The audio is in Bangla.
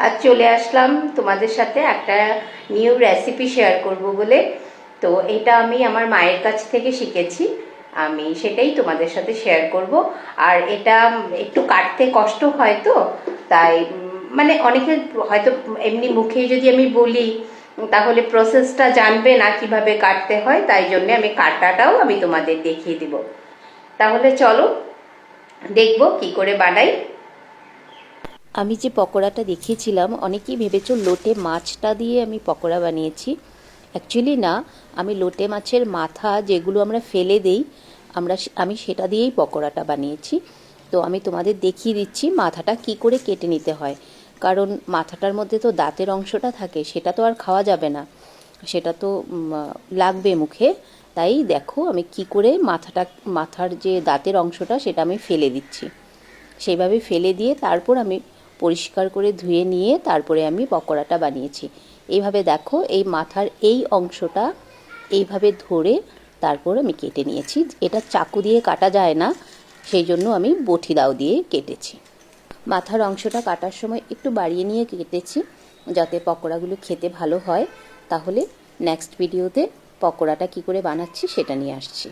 আজ চলে আসলাম তোমাদের সাথে একটা নিউ রেসিপি শেয়ার করব বলে। তো এটা আমি আমার মায়ের কাছ থেকে শিখেছি, আমি সেটাই তোমাদের সাথে শেয়ার করব। আর এটা একটু কাটতে কষ্ট হয়, তো তাই মানে অনেকে হয়তো এমনি মুখে যদি আমি বলি তাহলে প্রসেসটা জানবে না কিভাবে কাটতে হয়, তাই জন্য আমি কাটাটাও আমি তোমাদের দেখিয়ে দিব। তাহলে চলো দেখবো কি করে বানাই। আমি যে পকোড়াটা দেখিয়েছিলাম, অনেকেই ভেবেছো লোটে মাছটা দিয়ে আমি পকোড়া বানিয়েছি। অ্যাকচুয়ালি না, আমি লোটে মাছের মাথা যেগুলো আমরা ফেলে দেই, আমি সেটা দিয়েই পকোড়াটা বানিয়েছি। তো আমি তোমাদের দেখিয়ে দিচ্ছি মাথাটা কি করে কেটে নিতে হয়, কারণ মাথাটার মধ্যে তো দাঁতের অংশটা থাকে, সেটা তো আর খাওয়া যাবে না, সেটা তো লাগবে মুখে। তাই দেখো আমি কি করে মাথার যে দাঁতের অংশটা সেটা আমি ফেলে দিচ্ছি। সেইভাবে ফেলে দিয়ে তারপর আমি পরিষ্কার করে ধুয়ে নিয়ে তারপরে আমি পকোড়াটা বানিয়েছি। এইভাবে দেখো, এই মাথার এই অংশটা এইভাবে ধরে তারপর আমি কেটে নিয়েছি। এটা চাকু দিয়ে কাটা যায় না, সেই জন্য আমি বটি দাও দিয়ে কেটেছি। মাথার অংশটা কাটার সময় একটু বাড়িয়ে নিয়ে কেটেছি, যাতে পকোড়াগুলো খেতে ভালো হয়। তাহলে নেক্সট ভিডিওতে পকোড়াটা কি করে বানাচ্ছি সেটা নিয়ে আসছি।